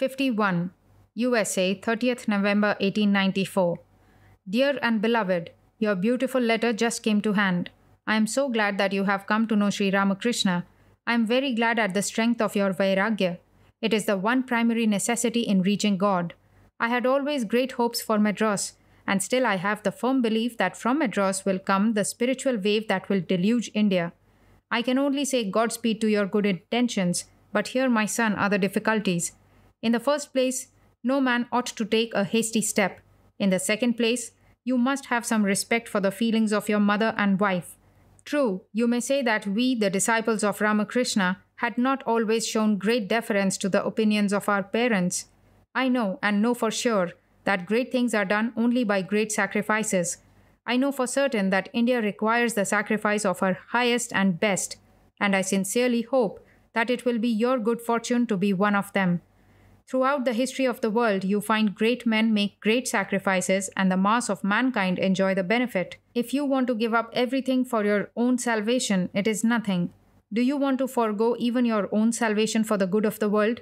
51. USA, 30th November 1894. Dear and beloved, your beautiful letter just came to hand. I am so glad that you have come to know Sri Ramakrishna. I am very glad at the strength of your Vairagya. It is the one primary necessity in reaching God. I had always great hopes for Madras, and still I have the firm belief that from Madras will come the spiritual wave that will deluge India. I can only say Godspeed to your good intentions, but here, my son, are the difficulties. In the first place, no man ought to take a hasty step. In the second place, you must have some respect for the feelings of your mother and wife. True, you may say that we, the disciples of Ramakrishna, had not always shown great deference to the opinions of our parents. I know, and know for sure, that great things are done only by great sacrifices. I know for certain that India requires the sacrifice of her highest and best, and I sincerely hope that it will be your good fortune to be one of them. Throughout the history of the world, you find great men make great sacrifices and the mass of mankind enjoy the benefit. If you want to give up everything for your own salvation, it is nothing. Do you want to forego even your own salvation for the good of the world?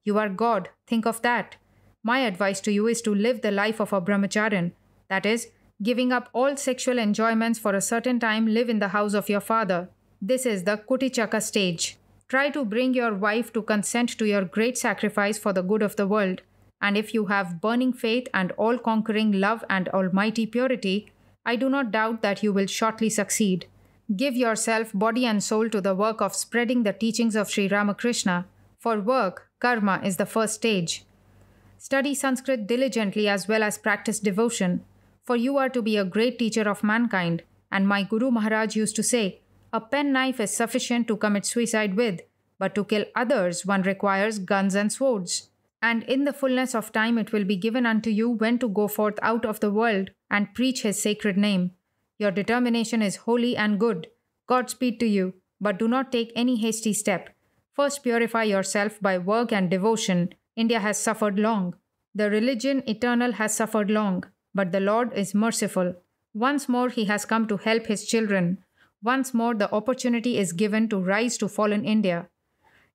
You are God, think of that. My advice to you is to live the life of a brahmacharin, that is, giving up all sexual enjoyments for a certain time, live in the house of your father. This is the Kutichaka stage. Try to bring your wife to consent to your great sacrifice for the good of the world, and if you have burning faith and all-conquering love and almighty purity, I do not doubt that you will shortly succeed. Give yourself body and soul to the work of spreading the teachings of Sri Ramakrishna. For work, karma is the first stage. Study Sanskrit diligently as well as practice devotion, for you are to be a great teacher of mankind, and my Guru Maharaj used to say, a penknife is sufficient to commit suicide with, but to kill others one requires guns and swords. And in the fullness of time it will be given unto you when to go forth out of the world and preach his sacred name. Your determination is holy and good. Godspeed to you, but do not take any hasty step. First purify yourself by work and devotion. India has suffered long. The religion eternal has suffered long, but the Lord is merciful. Once more he has come to help his children. Once more the opportunity is given to rise to fallen India.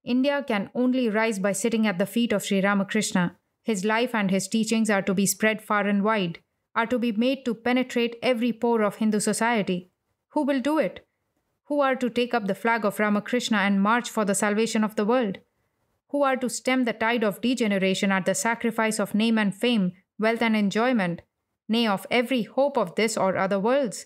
India can only rise by sitting at the feet of Sri Ramakrishna. His life and his teachings are to be spread far and wide, are to be made to penetrate every pore of Hindu society. Who will do it? Who are to take up the flag of Ramakrishna and march for the salvation of the world? Who are to stem the tide of degeneration at the sacrifice of name and fame, wealth and enjoyment, nay, of every hope of this or other worlds?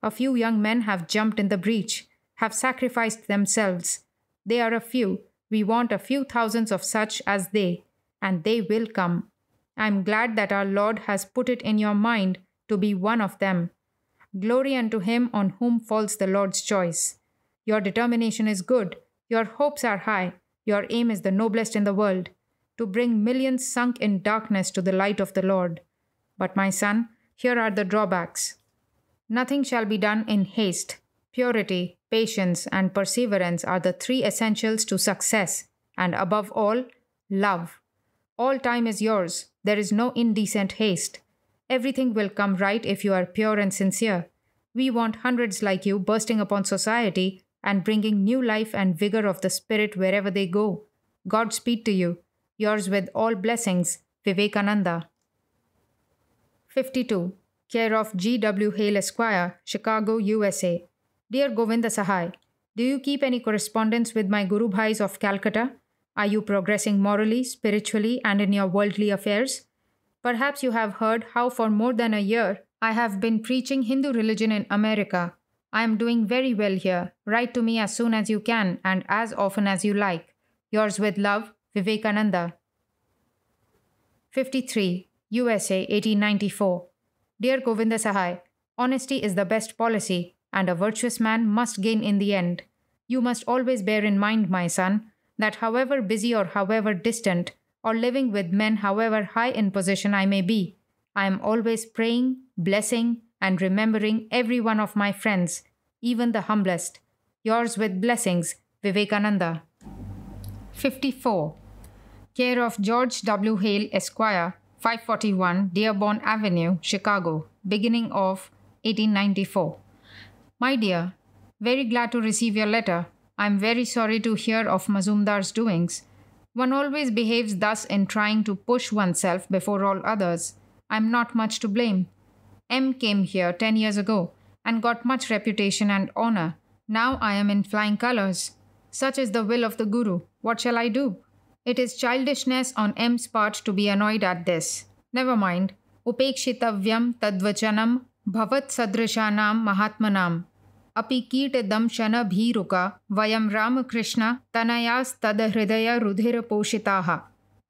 A few young men have jumped in the breach, have sacrificed themselves. They are a few. We want a few thousands of such as they, and they will come. I am glad that our Lord has put it in your mind to be one of them. Glory unto him on whom falls the Lord's choice. Your determination is good. Your hopes are high. Your aim is the noblest in the world, to bring millions sunk in darkness to the light of the Lord. But my son, here are the drawbacks. Nothing shall be done in haste. Purity, patience, and perseverance are the three essentials to success, and above all, love. All time is yours. There is no indecent haste. Everything will come right if you are pure and sincere. We want hundreds like you bursting upon society and bringing new life and vigor of the spirit wherever they go. Godspeed to you. Yours with all blessings, Vivekananda. 52. Care of G. W. Hale Esquire, Chicago, USA. Dear Govinda Sahai, do you keep any correspondence with my Guru Bhais of Calcutta? Are you progressing morally, spiritually, and in your worldly affairs? Perhaps you have heard how for more than a year I have been preaching Hindu religion in America. I am doing very well here. Write to me as soon as you can and as often as you like. Yours with love, Vivekananda. 53. USA, 1894. Dear Govinda Sahai, honesty is the best policy, and a virtuous man must gain in the end. You must always bear in mind, my son, that however busy or however distant, or living with men however high in position I may be, I am always praying, blessing, and remembering every one of my friends, even the humblest. Yours with blessings, Vivekananda. 54. Care of George W. Hale, Esquire, 541 Dearborn Avenue, Chicago, beginning of 1894. My dear, very glad to receive your letter. I am very sorry to hear of Mazumdar's doings. One always behaves thus in trying to push oneself before all others. I'm not much to blame. M came here 10 years ago and got much reputation and honor. Now I am in flying colors. Such is the will of the Guru. What shall I do? It is childishness on M's part to be annoyed at this. Never mind. Upekshitavyam tadvachanam bhavat sadrishanam mahatmanam. Api kitadam shana bhiruka vayam Ramakrishna tanayas tadahridaya rudhira poshitaha.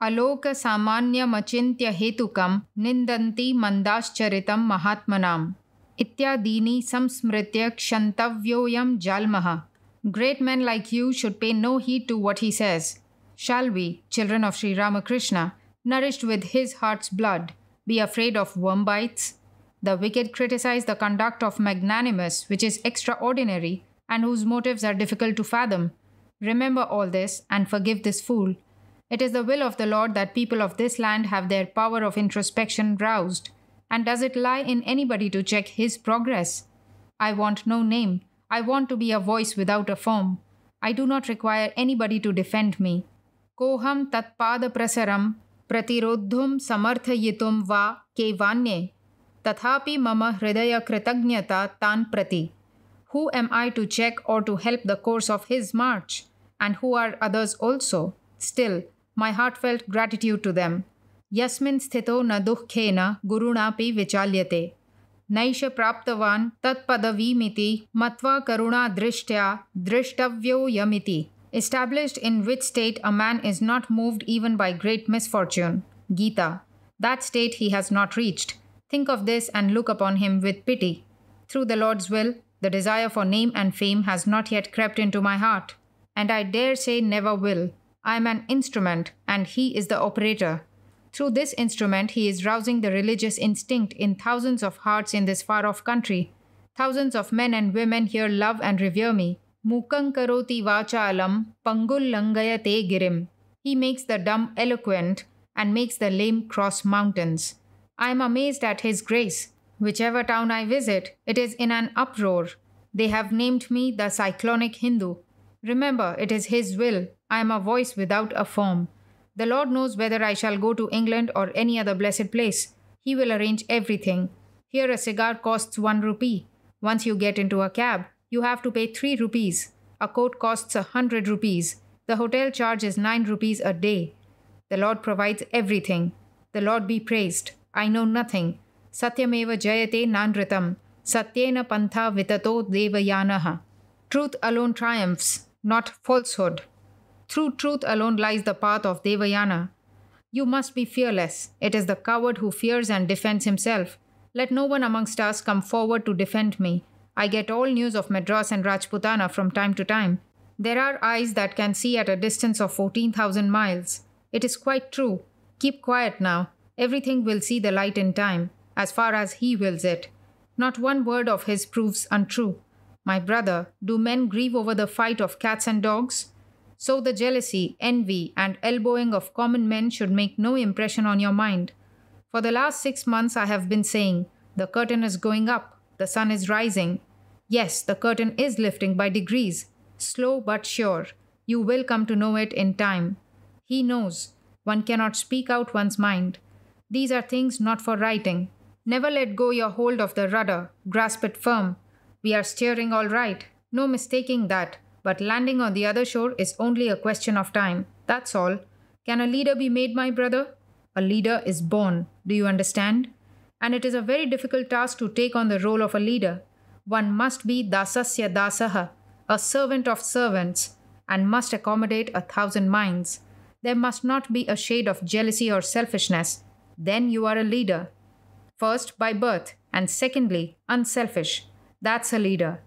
Aloka samanya machintya hetukam nindanti mandascharitam mahatmanam. Ityadini samsmritya kshantavyoyam jalmaha. Great men like you should pay no heed to what he says. Shall we, children of Sri Ramakrishna, nourished with his heart's blood, be afraid of worm bites? The wicked criticize the conduct of magnanimous, which is extraordinary, and whose motives are difficult to fathom. Remember all this, and forgive this fool. It is the will of the Lord that people of this land have their power of introspection roused. And does it lie in anybody to check his progress? I want no name. I want to be a voice without a form. I do not require anybody to defend me. Koham tatpada prasaram pratirodhum samarthayitum va kevanye. Tathapi mama hridaya kritagnyata tan prati. Who am I to check or to help the course of his march? And who are others also? Still, my heartfelt gratitude to them. Yasmin sthito na dukkhena gurunapi vichalyate. Naisha praptavan tat padavimiti matva karuna drishtya drishtavyo yamiti. Established in which state a man is not moved even by great misfortune. Gita. That state he has not reached. Think of this and look upon him with pity. Through the Lord's will, the desire for name and fame has not yet crept into my heart. And I dare say never will. I am an instrument, and he is the operator. Through this instrument, he is rousing the religious instinct in thousands of hearts in this far-off country. Thousands of men and women here love and revere me. Mukang karoti vachalam pangul langayate girim. He makes the dumb eloquent and makes the lame cross mountains. I am amazed at his grace. Whichever town I visit, it is in an uproar. They have named me the cyclonic Hindu. Remember, it is his will. I am a voice without a form. The Lord knows whether I shall go to England or any other blessed place. He will arrange everything. Here a cigar costs 1 rupee. Once you get into a cab, you have to pay 3 rupees. A coat costs 100 rupees. The hotel charge is 9 rupees a day. The Lord provides everything. The Lord be praised. I know nothing. Satyameva jayate nanritam. Satyena pantha vitato devayanaha. Truth alone triumphs, not falsehood. Through truth alone lies the path of Devayana. You must be fearless. It is the coward who fears and defends himself. Let no one amongst us come forward to defend me. I get all news of Madras and Rajputana from time to time. There are eyes that can see at a distance of 14,000 miles. It is quite true. Keep quiet now. Everything will see the light in time, as far as he wills it. Not one word of his proves untrue. My brother, do men grieve over the fight of cats and dogs? So the jealousy, envy, and elbowing of common men should make no impression on your mind. For the last 6 months I have been saying, the curtain is going up, the sun is rising. Yes, the curtain is lifting by degrees, slow but sure. You will come to know it in time. He knows. One cannot speak out one's mind. These are things not for writing. Never let go your hold of the rudder. Grasp it firm. We are steering all right. No mistaking that. But landing on the other shore is only a question of time. That's all. Can a leader be made, my brother? A leader is born. Do you understand? And it is a very difficult task to take on the role of a leader. One must be dasasya dasaha, a servant of servants, and must accommodate 1,000 minds. There must not be a shade of jealousy or selfishness. Then you are a leader. First, by birth, and secondly, unselfish. That's a leader.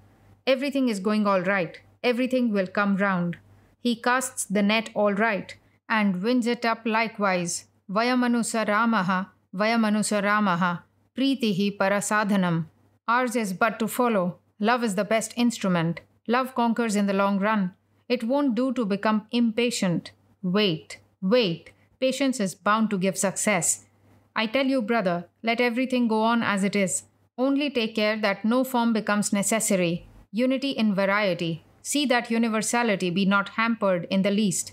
Everything is going all right. Everything will come round. He casts the net all right, and winds it up likewise. Vayamanusa Ramaha, Vayamanusa Ramaha, Pritihi Parasadhanam. Ours is but to follow. Love is the best instrument. Love conquers in the long run. It won't do to become impatient. Wait, wait. Patience is bound to give success. I tell you, brother, let everything go on as it is. Only take care that no form becomes necessary. Unity in variety. See that universality be not hampered in the least.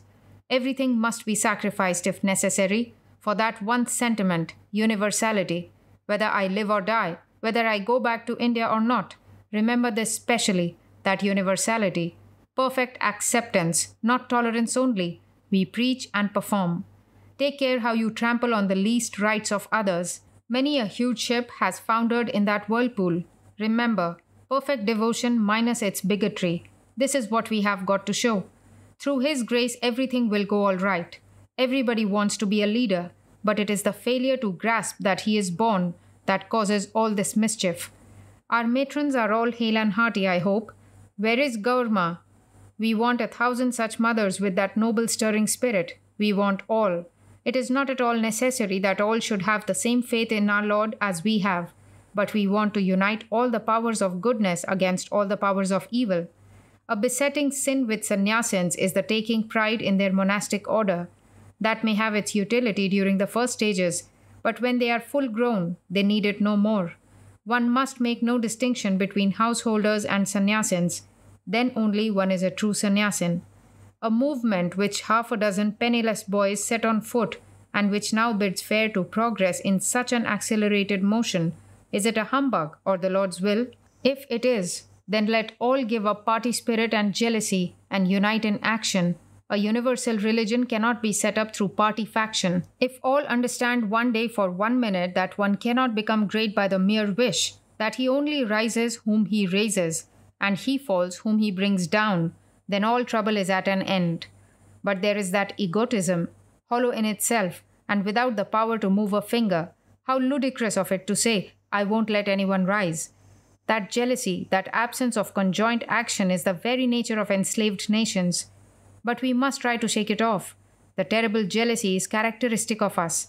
Everything must be sacrificed if necessary for that one sentiment, universality. Whether I live or die, whether I go back to India or not, remember this specially, that universality. Perfect acceptance, not tolerance only. We preach and perform. Take care how you trample on the least rights of others. Many a huge ship has foundered in that whirlpool. Remember, perfect devotion minus its bigotry. This is what we have got to show. Through His grace, everything will go all right. Everybody wants to be a leader, but it is the failure to grasp that he is born that causes all this mischief. Our matrons are all hale and hearty, I hope. Where is Gaurma? We want 1,000 such mothers with that noble stirring spirit. We want all. It is not at all necessary that all should have the same faith in our Lord as we have, but we want to unite all the powers of goodness against all the powers of evil. A besetting sin with sannyasins is the taking pride in their monastic order. That may have its utility during the first stages, but when they are full grown, they need it no more. One must make no distinction between householders and sannyasins. Then only one is a true sannyasin. A movement which 6 penniless boys set on foot and which now bids fair to progress in such an accelerated motion, is it a humbug or the Lord's will? If it is, then let all give up party spirit and jealousy and unite in action. A universal religion cannot be set up through party faction. If all understand one day for 1 minute that one cannot become great by the mere wish, that he only rises whom he raises, and he falls whom he brings down, then all trouble is at an end. But there is that egotism, hollow in itself, and without the power to move a finger. How ludicrous of it to say, I won't let anyone rise. That jealousy, that absence of conjoint action is the very nature of enslaved nations. But we must try to shake it off. The terrible jealousy is characteristic of us.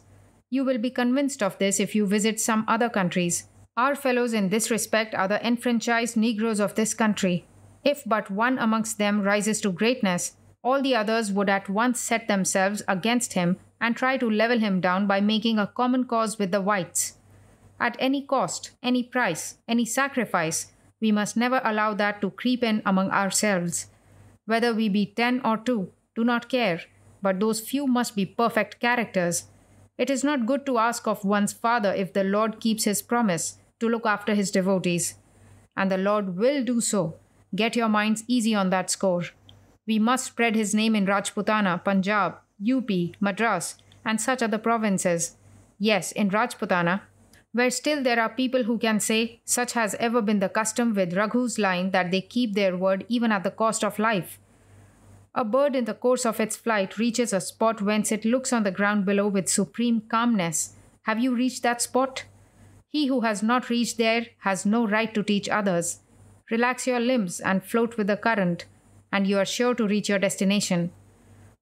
You will be convinced of this if you visit some other countries. Our fellows in this respect are the enfranchised Negroes of this country. If but one amongst them rises to greatness, all the others would at once set themselves against him and try to level him down by making a common cause with the whites. At any cost, any price, any sacrifice, we must never allow that to creep in among ourselves. Whether we be 10 or 2, do not care, but those few must be perfect characters. It is not good to ask of one's father if the Lord keeps his promise to look after his devotees. And the Lord will do so. Get your minds easy on that score. We must spread his name in Rajputana, Punjab, UP, Madras, and such other provinces. Yes, in Rajputana, where still there are people who can say, such has ever been the custom with Raghu's line, that they keep their word even at the cost of life. A bird in the course of its flight reaches a spot whence it looks on the ground below with supreme calmness. Have you reached that spot? He who has not reached there has no right to teach others. Relax your limbs and float with the current, and you are sure to reach your destination.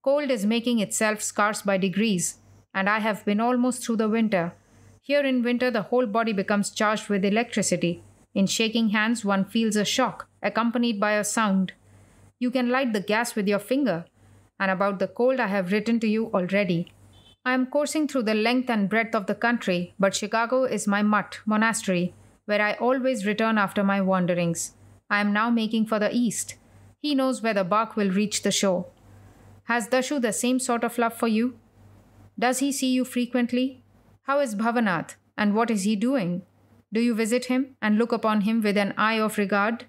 Cold is making itself scarce by degrees, and I have been almost through the winter. Here in winter the whole body becomes charged with electricity. In shaking hands one feels a shock, accompanied by a sound. You can light the gas with your finger. And about the cold I have written to you already. I am coursing through the length and breadth of the country, but Chicago is my monastery, where I always return after my wanderings. I am now making for the east. He knows where the bark will reach the shore. Has Dashu the same sort of love for you? Does he see you frequently? How is Bhavanath, and what is he doing? Do you visit him and look upon him with an eye of regard?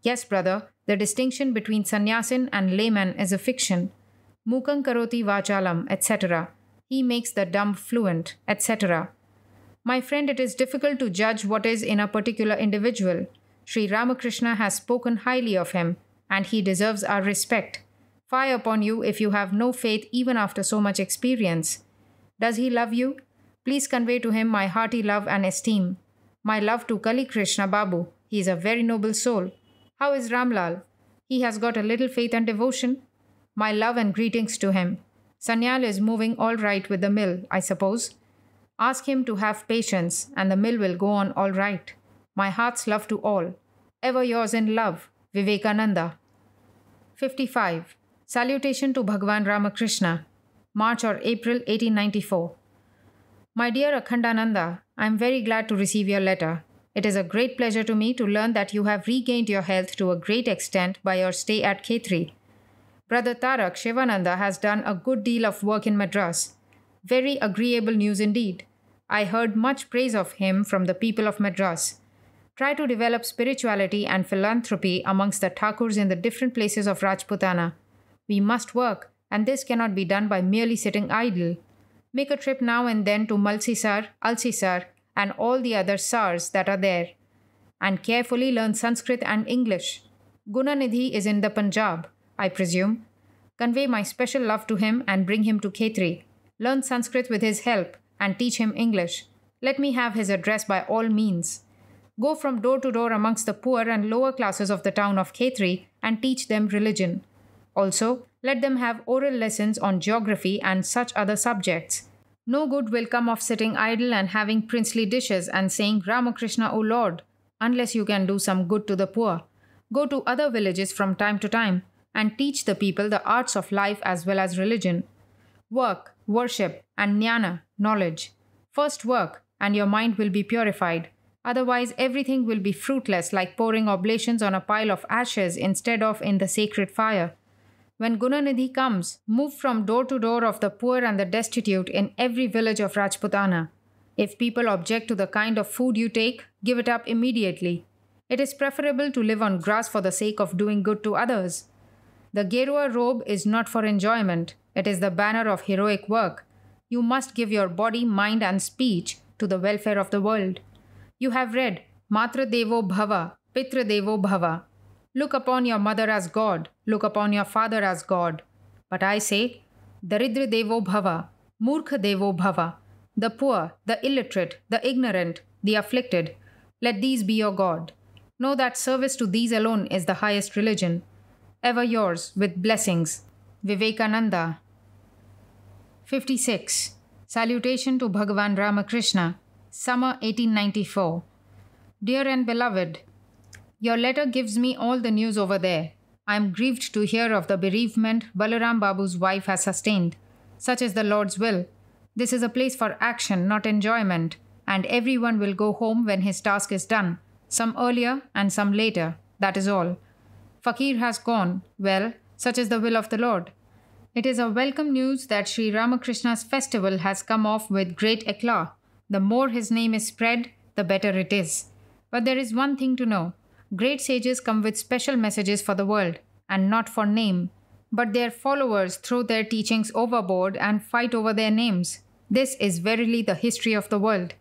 Yes, brother, the distinction between sannyasin and layman is a fiction. Mukam karoti vachalam, etc. He makes the dumb fluent, etc. My friend, it is difficult to judge what is in a particular individual. Sri Ramakrishna has spoken highly of him, and he deserves our respect. Fie upon you if you have no faith even after so much experience. Does he love you? Please convey to him my hearty love and esteem. My love to Kali Krishna Babu. He is a very noble soul. How is Ramlal? He has got a little faith and devotion. My love and greetings to him. Sanyal is moving all right with the mill, I suppose. Ask him to have patience, and the mill will go on all right. My heart's love to all. Ever yours in love, Vivekananda. 55. Salutation to Bhagwan Ramakrishna. March or April 1894. My dear Akhandananda, I am very glad to receive your letter. It is a great pleasure to me to learn that you have regained your health to a great extent by your stay at Khetri. Brother Tarak Shivananda has done a good deal of work in Madras. Very agreeable news indeed. I heard much praise of him from the people of Madras. Try to develop spirituality and philanthropy amongst the Thakurs in the different places of Rajputana. We must work, and this cannot be done by merely sitting idle. Make a trip now and then to Malsisar, Alsisar, and all the other Sars that are there. And carefully learn Sanskrit and English. Gunanidhi is in the Punjab, I presume. Convey my special love to him and bring him to Khetri. Learn Sanskrit with his help and teach him English. Let me have his address by all means. Go from door to door amongst the poor and lower classes of the town of Khetri and teach them religion. Also, let them have oral lessons on geography and such other subjects. No good will come of sitting idle and having princely dishes and saying Ramakrishna, O Lord, unless you can do some good to the poor. Go to other villages from time to time and teach the people the arts of life as well as religion. Work, worship, and jnana, knowledge. First work, and your mind will be purified. Otherwise, everything will be fruitless, like pouring oblations on a pile of ashes instead of in the sacred fire. When Gunanidhi comes, move from door to door of the poor and the destitute in every village of Rajputana. If people object to the kind of food you take, give it up immediately. It is preferable to live on grass for the sake of doing good to others. The Gerua robe is not for enjoyment. It is the banner of heroic work. You must give your body, mind, and speech to the welfare of the world. You have read, Matra Devo Bhava, Pitra Devo Bhava. Look upon your mother as God, look upon your father as God. But I say, Daridra Devo Bhava, Murkha Devo Bhava. The poor, the illiterate, the ignorant, the afflicted. Let these be your God. Know that service to these alone is the highest religion. Ever yours, with blessings. Vivekananda. 56. Salutation to Bhagavan Ramakrishna. Summer 1894. Dear and beloved, your letter gives me all the news over there. I am grieved to hear of the bereavement Balaram Babu's wife has sustained. Such is the Lord's will. This is a place for action, not enjoyment, and everyone will go home when his task is done, some earlier and some later, that is all. Fakir has gone. Well, such is the will of the Lord. It is a welcome news that Sri Ramakrishna's festival has come off with great eclat. The more his name is spread, the better it is. But there is one thing to know. Great sages come with special messages for the world, and not for name. But their followers throw their teachings overboard and fight over their names. This is verily the history of the world.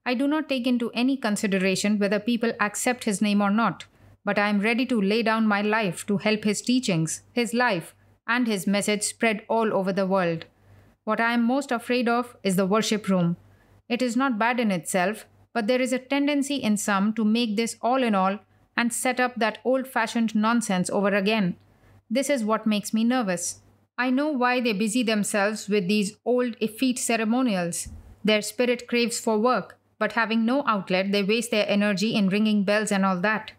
I do not take into any consideration whether people accept his name or not, but I am ready to lay down my life to help his teachings, his life, and his message spread all over the world. What I am most afraid of is the worship room. It is not bad in itself, but there is a tendency in some to make this all in all and set up that old-fashioned nonsense over again. This is what makes me nervous. I know why they busy themselves with these old effete ceremonials. Their spirit craves for work, but having no outlet, they waste their energy in ringing bells and all that.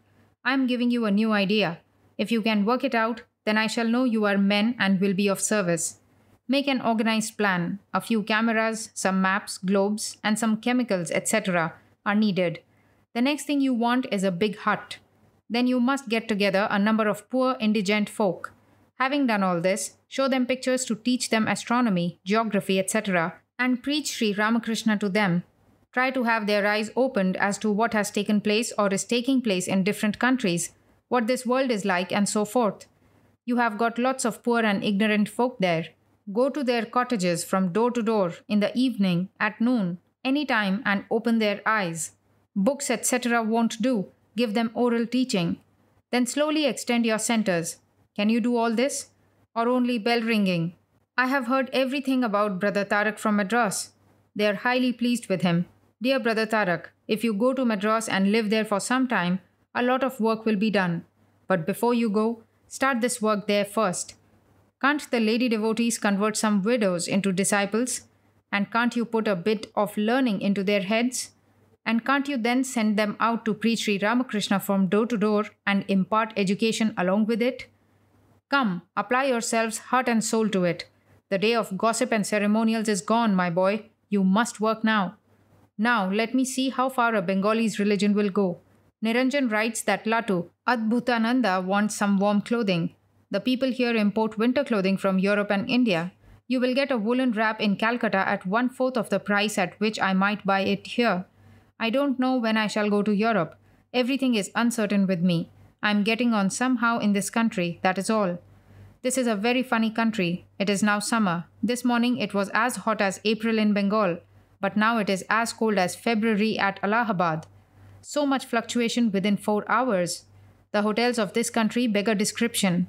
I am giving you a new idea. If you can work it out, then I shall know you are men and will be of service. Make an organized plan. A few cameras, some maps, globes, and some chemicals, etc. are needed. The next thing you want is a big hut. Then you must get together a number of poor indigent folk. Having done all this, show them pictures to teach them astronomy, geography, etc. and preach Sri Ramakrishna to them. Try to have their eyes opened as to what has taken place or is taking place in different countries, what this world is like, and so forth. You have got lots of poor and ignorant folk there. Go to their cottages from door to door, in the evening, at noon, any time, and open their eyes. Books, etc. won't do. Give them oral teaching. Then slowly extend your centers. Can you do all this? Or only bell ringing? I have heard everything about Brother Tarak from Madras. They are highly pleased with him. Dear Brother Tarak, if you go to Madras and live there for some time, a lot of work will be done. But before you go, start this work there first. Can't the lady devotees convert some widows into disciples? And can't you put a bit of learning into their heads? And can't you then send them out to preach Sri Ramakrishna from door to door and impart education along with it? Come, apply yourselves heart and soul to it. The day of gossip and ceremonials is gone, my boy. You must work now. Now, let me see how far a Bengali's religion will go. Niranjan writes that Latu, Adbhutananda wants some warm clothing. The people here import winter clothing from Europe and India. You will get a woolen wrap in Calcutta at 1/4 of the price at which I might buy it here. I don't know when I shall go to Europe. Everything is uncertain with me. I am getting on somehow in this country, that is all. This is a very funny country. It is now summer. This morning it was as hot as April in Bengal, but now it is as cold as February at Allahabad. So much fluctuation within 4 hours. The hotels of this country beg a description.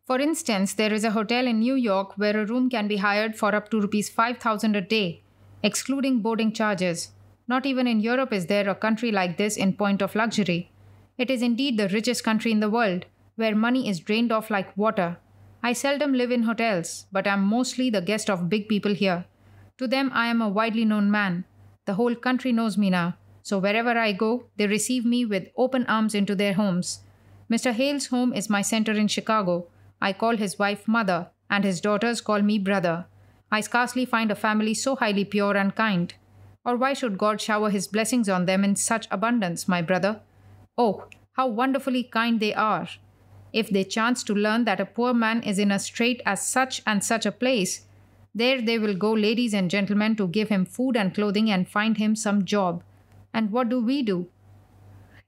For instance, there is a hotel in New York where a room can be hired for up to Rs 5,000 a day, excluding boarding charges. Not even in Europe is there a country like this in point of luxury. It is indeed the richest country in the world, where money is drained off like water. I seldom live in hotels, but am mostly the guest of big people here. To them I am a widely known man. The whole country knows me now, so wherever I go, they receive me with open arms into their homes. Mr. Hale's home is my center in Chicago. I call his wife mother, and his daughters call me brother. I scarcely find a family so highly pure and kind. Or why should God shower his blessings on them in such abundance, my brother? Oh, how wonderfully kind they are! If they chance to learn that a poor man is in a strait as such and such a place, there they will go, ladies and gentlemen, to give him food and clothing and find him some job. And what do we do?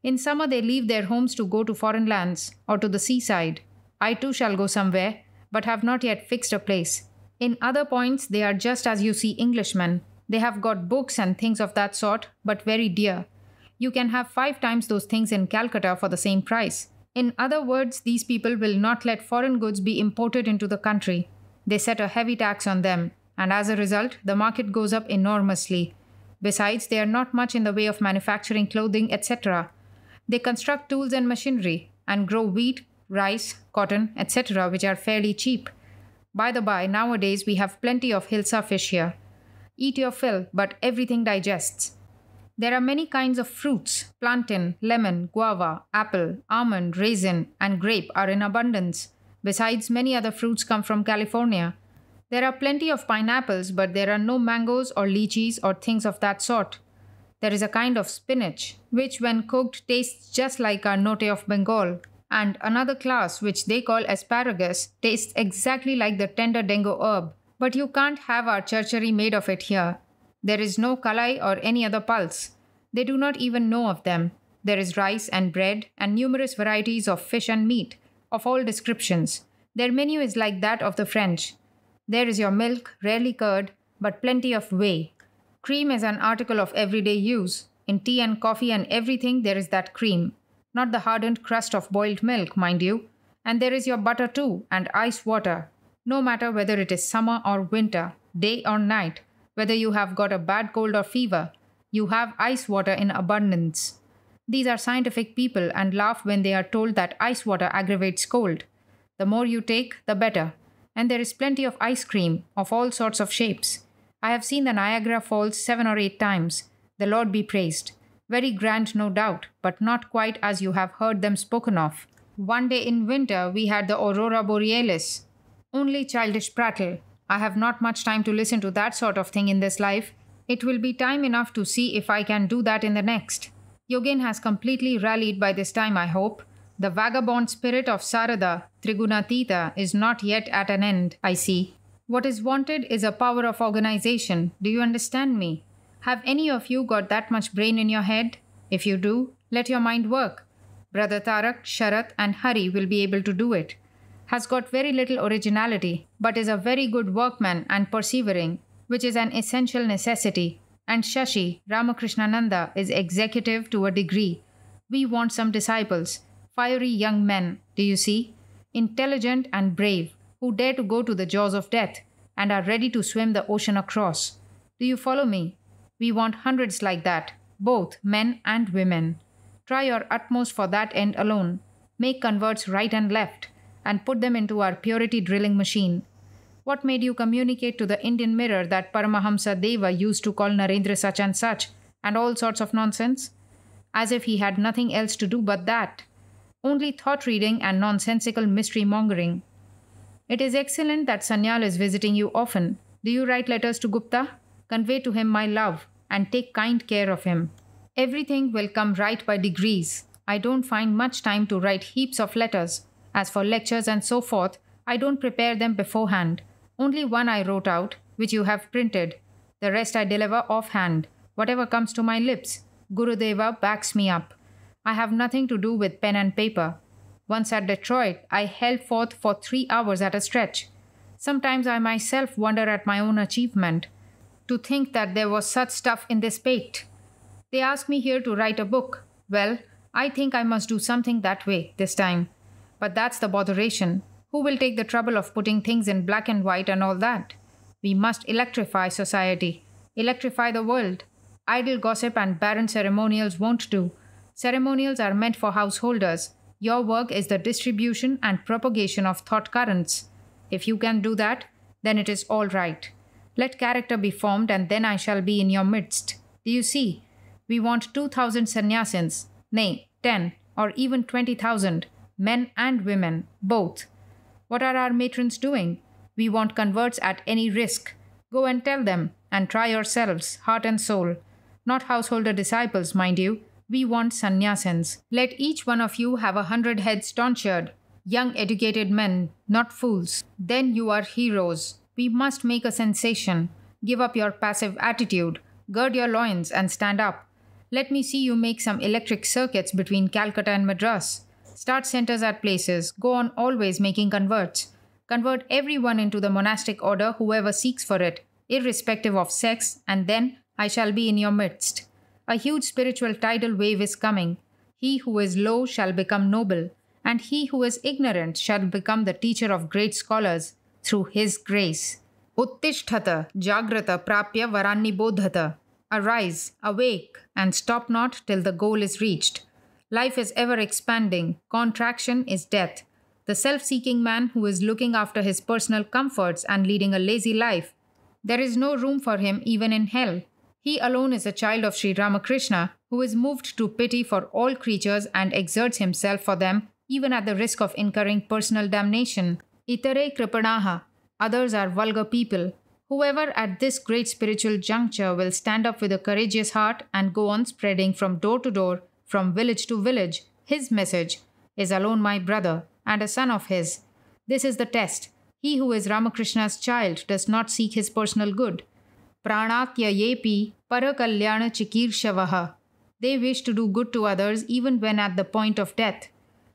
In summer they leave their homes to go to foreign lands or to the seaside. I too shall go somewhere, but have not yet fixed a place. In other points they are just as you see Englishmen. They have got books and things of that sort, but very dear. You can have 5 times those things in Calcutta for the same price. In other words, these people will not let foreign goods be imported into the country. They set a heavy tax on them, and as a result, the market goes up enormously. Besides, they are not much in the way of manufacturing clothing, etc. They construct tools and machinery, and grow wheat, rice, cotton, etc., which are fairly cheap. By the by, nowadays we have plenty of hilsa fish here. Eat your fill, but everything digests. There are many kinds of fruits. Plantain, lemon, guava, apple, almond, raisin, and grape are in abundance. Besides, many other fruits come from California. There are plenty of pineapples, but there are no mangoes or lychees or things of that sort. There is a kind of spinach, which when cooked tastes just like our note of Bengal, and another class, which they call asparagus, tastes exactly like the tender dengo herb. But you can't have our churchery made of it here. There is no kalai or any other pulse. They do not even know of them. There is rice and bread and numerous varieties of fish and meat, of all descriptions. Their menu is like that of the French. There is your milk, rarely curd, but plenty of whey. Cream is an article of everyday use. In tea and coffee and everything there is that cream. Not the hardened crust of boiled milk, mind you. And there is your butter too, and ice water. No matter whether it is summer or winter, day or night, whether you have got a bad cold or fever, you have ice water in abundance. These are scientific people and laugh when they are told that ice water aggravates cold. The more you take, the better. And there is plenty of ice cream, of all sorts of shapes. I have seen the Niagara Falls 7 or 8 times. The Lord be praised. Very grand, no doubt, but not quite as you have heard them spoken of. One day in winter we had the Aurora Borealis. Only childish prattle. I have not much time to listen to that sort of thing in this life. It will be time enough to see if I can do that in the next. Yogin has completely rallied by this time, I hope. The vagabond spirit of Sarada, Trigunatita, is not yet at an end, I see. What is wanted is a power of organization. Do you understand me? Have any of you got that much brain in your head? If you do, let your mind work. Brother Tarak, Sharat, and Hari will be able to do it. Has got very little originality, but is a very good workman and persevering, which is an essential necessity. And Shashi, Ramakrishnananda, is executive to a degree. We want some disciples, fiery young men, do you see? Intelligent and brave, who dare to go to the jaws of death, and are ready to swim the ocean across. Do you follow me? We want hundreds like that, both men and women. Try your utmost for that end alone. Make converts right and left, and put them into our purity drilling machine. What made you communicate to the Indian Mirror that Paramahamsa Deva used to call Narendra such and such, and all sorts of nonsense? As if he had nothing else to do but that. Only thought-reading and nonsensical mystery-mongering. It is excellent that Sanyal is visiting you often. Do you write letters to Gupta? Convey to him my love, and take kind care of him. Everything will come right by degrees. I don't find much time to write heaps of letters. As for lectures and so forth, I don't prepare them beforehand. Only one I wrote out, which you have printed. The rest I deliver offhand, whatever comes to my lips. Gurudeva backs me up. I have nothing to do with pen and paper. Once at Detroit, I held forth for 3 hours at a stretch. Sometimes I myself wonder at my own achievement. To think that there was such stuff in this pate. They ask me here to write a book. Well, I think I must do something that way this time. But that's the botheration. Who will take the trouble of putting things in black and white and all that? We must electrify society. Electrify the world. Idle gossip and barren ceremonials won't do. Ceremonials are meant for householders. Your work is the distribution and propagation of thought currents. If you can do that, then it is all right. Let character be formed and then I shall be in your midst. Do you see? We want 2,000 sannyasins, nay, 10 or even 20,000, men and women, both. What are our matrons doing? We want converts at any risk. Go and tell them, and try yourselves, heart and soul. Not householder disciples, mind you. We want sannyasins. Let each one of you have 100 heads tonsured. Young educated men, not fools. Then you are heroes. We must make a sensation. Give up your passive attitude. Gird your loins and stand up. Let me see you make some electric circuits between Calcutta and Madras. Start centers at places. Go on always making converts. Convert everyone into the monastic order, whoever seeks for it, irrespective of sex, and then I shall be in your midst. A huge spiritual tidal wave is coming. He who is low shall become noble, and he who is ignorant shall become the teacher of great scholars through his grace. Uttishtata jagrata prapya varanni bodhata. Arise, awake, and stop not till the goal is reached. Life is ever expanding. Contraction is death. The self-seeking man who is looking after his personal comforts and leading a lazy life, there is no room for him even in hell. He alone is a child of Sri Ramakrishna who is moved to pity for all creatures and exerts himself for them even at the risk of incurring personal damnation. Itare kripanaha. Others are vulgar people. Whoever at this great spiritual juncture will stand up with a courageous heart and go on spreading from door to door, from village to village, his message, is alone my brother and a son of his. This is the test. He who is Ramakrishna's child does not seek his personal good. Pranatya yepi parakalyana chikirshavah. They wish to do good to others even when at the point of death.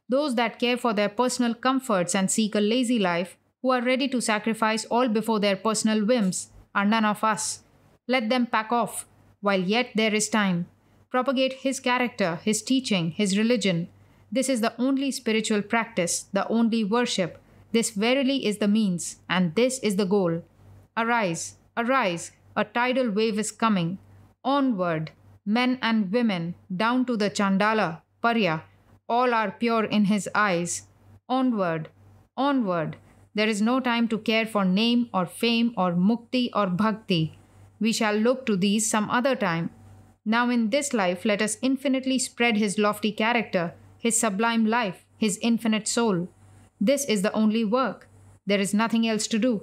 Those that care for their personal comforts and seek a lazy life, who are ready to sacrifice all before their personal whims, are none of us. Let them pack off, while yet there is time. Propagate his character, his teaching, his religion. This is the only spiritual practice, the only worship. This verily is the means, and this is the goal. Arise, arise, a tidal wave is coming. Onward, men and women, down to the Chandala, Parya, all are pure in his eyes. Onward, onward. There is no time to care for name or fame or mukti or bhakti. We shall look to these some other time. Now in this life let us infinitely spread his lofty character, his sublime life, his infinite soul. This is the only work. There is nothing else to do.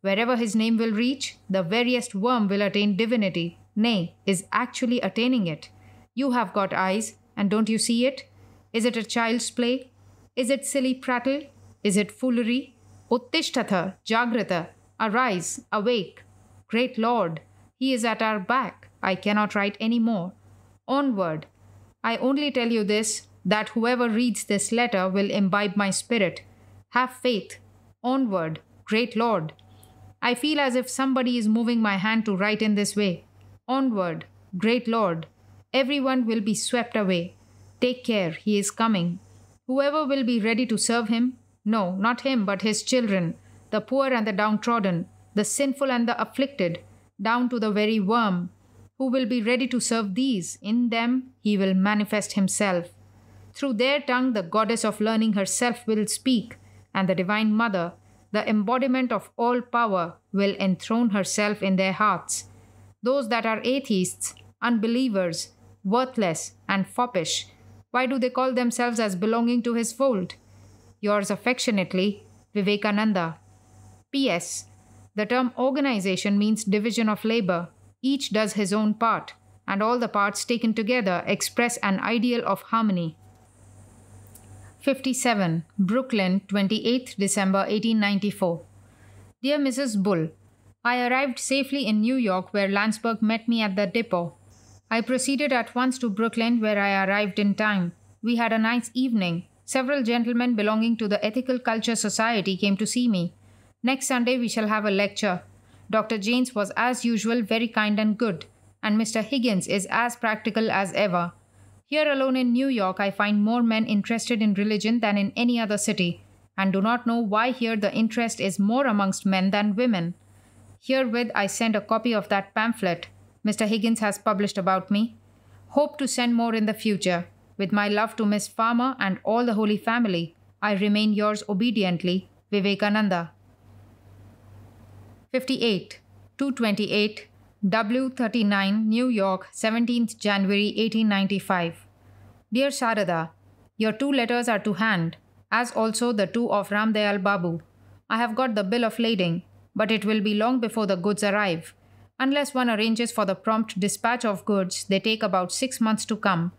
Wherever his name will reach, the veriest worm will attain divinity, nay, is actually attaining it. You have got eyes, and don't you see it? Is it a child's play? Is it silly prattle? Is it foolery? Uttishtata, Jagrata, arise, awake. Great Lord, he is at our back. I cannot write any more. Onward. I only tell you this, that whoever reads this letter will imbibe my spirit. Have faith. Onward, great Lord. I feel as if somebody is moving my hand to write in this way. Onward, great Lord. Everyone will be swept away. Take care, he is coming. Whoever will be ready to serve him, no, not him, but his children, the poor and the downtrodden, the sinful and the afflicted, down to the very worm, who will be ready to serve these, in them he will manifest himself. Through their tongue the goddess of learning herself will speak, and the Divine Mother, the embodiment of all power, will enthrone herself in their hearts. Those that are atheists, unbelievers, worthless, and foppish, why do they call themselves as belonging to his fold? Yours affectionately, Vivekananda. P.S. The term organization means division of labor. Each does his own part, and all the parts taken together express an ideal of harmony. 57. Brooklyn, 28th December 1894. Dear Mrs. Bull, I arrived safely in New York where Landsberg met me at the depot. I proceeded at once to Brooklyn where I arrived in time. We had a nice evening. Several gentlemen belonging to the Ethical Culture Society came to see me. Next Sunday we shall have a lecture. Dr. Janes was as usual very kind and good, and Mr. Higgins is as practical as ever. Here alone in New York I find more men interested in religion than in any other city, and do not know why here the interest is more amongst men than women. Herewith I send a copy of that pamphlet Mr. Higgins has published about me. Hope to send more in the future. With my love to Miss Farmer and all the Holy Family, I remain yours obediently, Vivekananda. 58. 228 W39, New York, 17th January 1895. Dear Sarada, your 2 letters are to hand, as also the 2 of Ramdayal Babu. I have got the bill of lading, but it will be long before the goods arrive. Unless one arranges for the prompt dispatch of goods, they take about 6 months to come.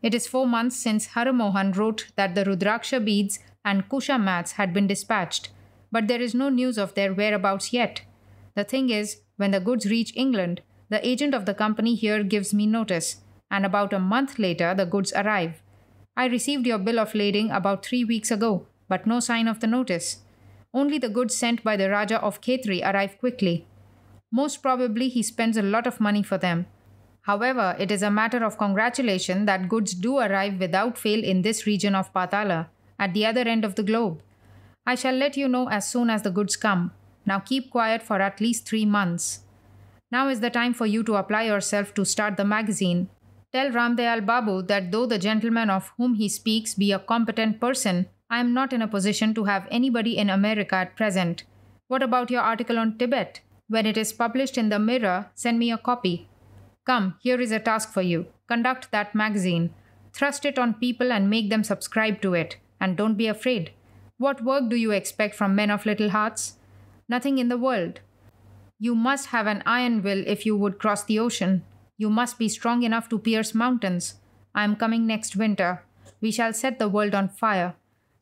It is 4 months since Haramohan wrote that the Rudraksha beads and Kusha mats had been dispatched, but there is no news of their whereabouts yet. The thing is, when the goods reach England, the agent of the company here gives me notice, and about a month later the goods arrive. I received your bill of lading about 3 weeks ago, but no sign of the notice. Only the goods sent by the Raja of Khetri arrive quickly. Most probably he spends a lot of money for them. However, it is a matter of congratulation that goods do arrive without fail in this region of Patala, at the other end of the globe. I shall let you know as soon as the goods come. Now keep quiet for at least 3 months. Now is the time for you to apply yourself to start the magazine. Tell Ramdayal Babu that though the gentleman of whom he speaks be a competent person, I am not in a position to have anybody in America at present. What about your article on Tibet? When it is published in the Mirror, send me a copy. Come, here is a task for you. Conduct that magazine. Thrust it on people and make them subscribe to it. And don't be afraid. What work do you expect from men of little hearts? Nothing in the world. You must have an iron will if you would cross the ocean. You must be strong enough to pierce mountains. I am coming next winter. We shall set the world on fire.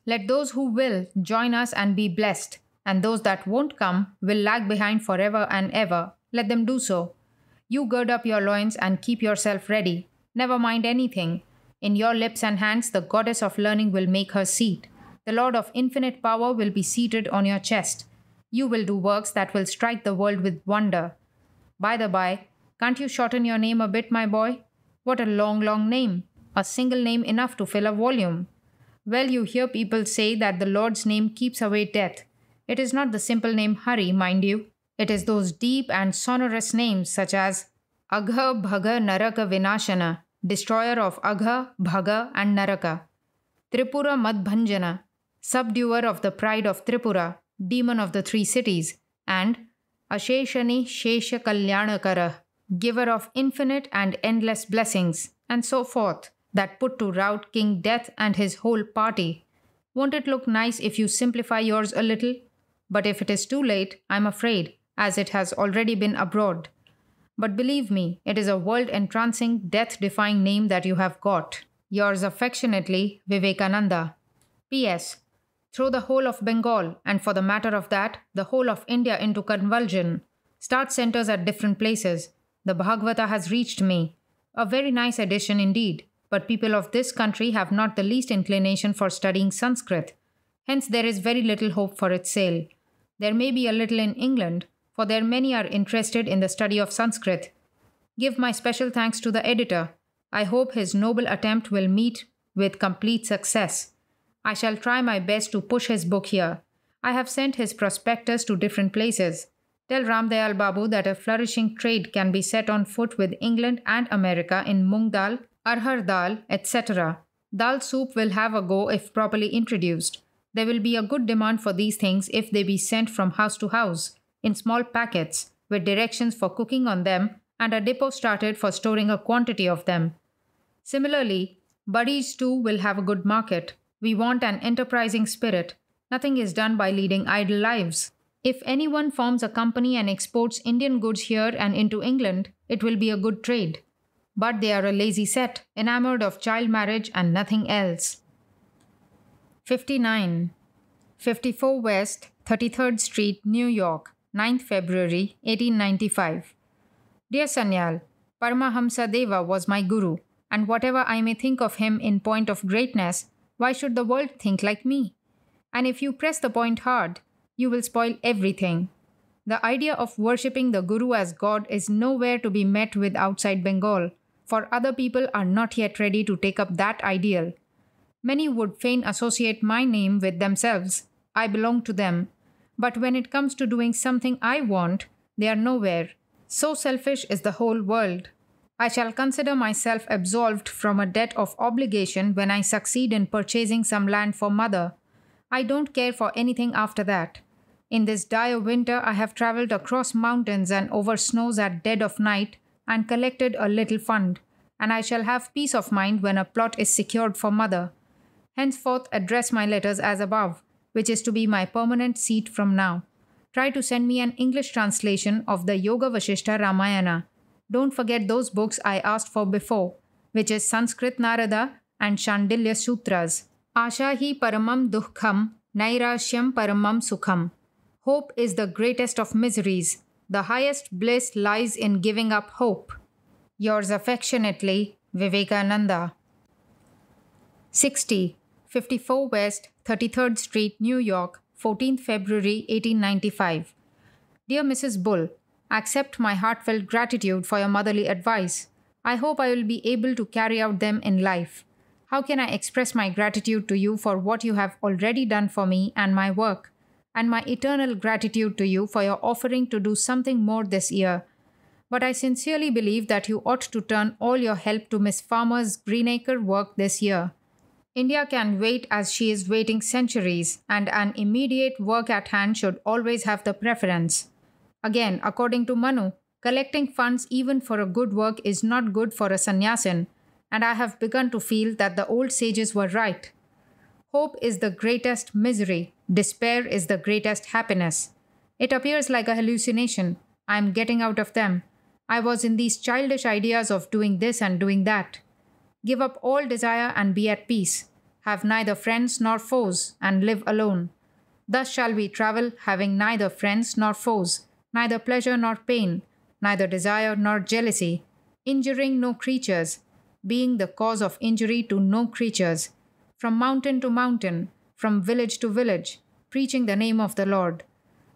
Let those who will join us and be blessed, and those that won't come will lag behind forever and ever. Let them do so. You gird up your loins and keep yourself ready. Never mind anything. In your lips and hands the goddess of learning will make her seat. The Lord of infinite power will be seated on your chest. You will do works that will strike the world with wonder. By the by, can't you shorten your name a bit, my boy? What a long, long name. A single name enough to fill a volume. Well, you hear people say that the Lord's name keeps away death. It is not the simple name Hari, mind you. It is those deep and sonorous names such as Agha, Bhaga, Naraka, Vinashana, destroyer of Agha, Bhaga and Naraka. Tripura Madbhanjana, subduer of the pride of Tripura, demon of the 3 cities, and Asheshani Shesha Kalyanakara, giver of infinite and endless blessings, and so forth, that put to rout King Death and his whole party. Won't it look nice if you simplify yours a little? But if it is too late, I'm afraid, as it has already been abroad. But believe me, it is a world-entrancing, death-defying name that you have got. Yours affectionately, Vivekananda. P.S. Throw the whole of Bengal, and for the matter of that, the whole of India into convulsion. Start centers at different places. The Bhagavata has reached me. A very nice edition indeed, but people of this country have not the least inclination for studying Sanskrit. Hence there is very little hope for its sale. There may be a little in England, for there many are interested in the study of Sanskrit. Give my special thanks to the editor. I hope his noble attempt will meet with complete success. I shall try my best to push his book here. I have sent his prospectus to different places. Tell Ramdayal Babu that a flourishing trade can be set on foot with England and America in mung dal, arhar dal, etc. Dal soup will have a go if properly introduced. There will be a good demand for these things if they be sent from house to house, in small packets, with directions for cooking on them, and a depot started for storing a quantity of them. Similarly, buddies too will have a good market. We want an enterprising spirit. Nothing is done by leading idle lives. If anyone forms a company and exports Indian goods here and into England, it will be a good trade. But they are a lazy set, enamored of child marriage and nothing else. 59. 54 West, 33rd Street, New York, 9th February 1895. Dear Sanyal, Paramahamsa Deva was my guru, and whatever I may think of him in point of greatness, why should the world think like me? And if you press the point hard, you will spoil everything. The idea of worshipping the Guru as God is nowhere to be met with outside Bengal, for other people are not yet ready to take up that ideal. Many would fain associate my name with themselves. I belong to them. But when it comes to doing something I want, they are nowhere. So selfish is the whole world. I shall consider myself absolved from a debt of obligation when I succeed in purchasing some land for mother. I don't care for anything after that. In this dire winter, I have travelled across mountains and over snows at dead of night and collected a little fund, and I shall have peace of mind when a plot is secured for mother. Henceforth address my letters as above, which is to be my permanent seat from now. Try to send me an English translation of the Yoga Vashishta Ramayana. Don't forget those books I asked for before, which is Sanskrit Narada and Shandilya Sutras. Asha hi paramam dukham, nairashyam paramam sukham. Hope is the greatest of miseries. The highest bliss lies in giving up hope. Yours affectionately, Vivekananda. 60. 54 West, 33rd Street, New York, 14th February 1895. Dear Mrs. Bull, accept my heartfelt gratitude for your motherly advice. I hope I will be able to carry out them in life. How can I express my gratitude to you for what you have already done for me and my work, and my eternal gratitude to you for your offering to do something more this year. But I sincerely believe that you ought to turn all your help to Miss Farmer's Greenacre work this year. India can wait as she is waiting centuries, and an immediate work at hand should always have the preference. Again, according to Manu, collecting funds even for a good work is not good for a sannyasin, and I have begun to feel that the old sages were right. Hope is the greatest misery. Despair is the greatest happiness. It appears like a hallucination. I am getting out of them. I was in these childish ideas of doing this and doing that. Give up all desire and be at peace. Have neither friends nor foes, and live alone. Thus shall we travel, having neither friends nor foes, neither pleasure nor pain, neither desire nor jealousy, injuring no creatures, being the cause of injury to no creatures, from mountain to mountain, from village to village, preaching the name of the Lord.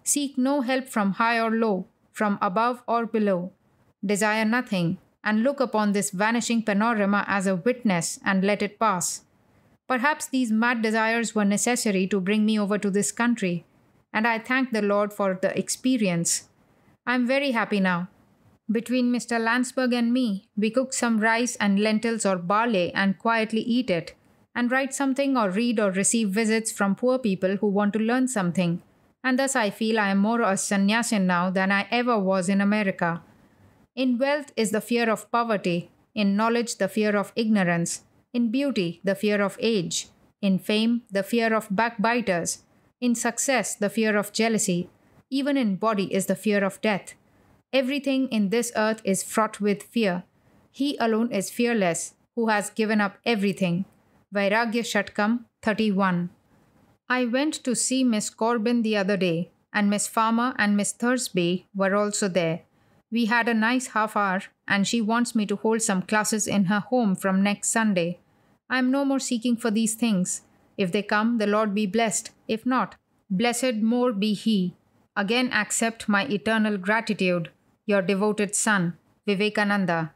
Seek no help from high or low, from above or below. Desire nothing, and look upon this vanishing panorama as a witness and let it pass. Perhaps these mad desires were necessary to bring me over to this country, and I thank the Lord for the experience. I am very happy now. Between Mr. Landsberg and me, we cook some rice and lentils or barley and quietly eat it, and write something or read or receive visits from poor people who want to learn something, and thus I feel I am more a sannyasin now than I ever was in America. In wealth is the fear of poverty, in knowledge the fear of ignorance, in beauty the fear of age, in fame the fear of backbiters, in success the fear of jealousy, even in body is the fear of death. Everything in this earth is fraught with fear. He alone is fearless, who has given up everything. Vairagya Shatkam 31. I went to see Miss Corbin the other day, and Miss Farmer and Miss Thursby were also there. We had a nice half hour, and she wants me to hold some classes in her home from next Sunday. I am no more seeking for these things. If they come, the Lord be blessed. If not, blessed more be He. Again accept my eternal gratitude. Your devoted son, Vivekananda.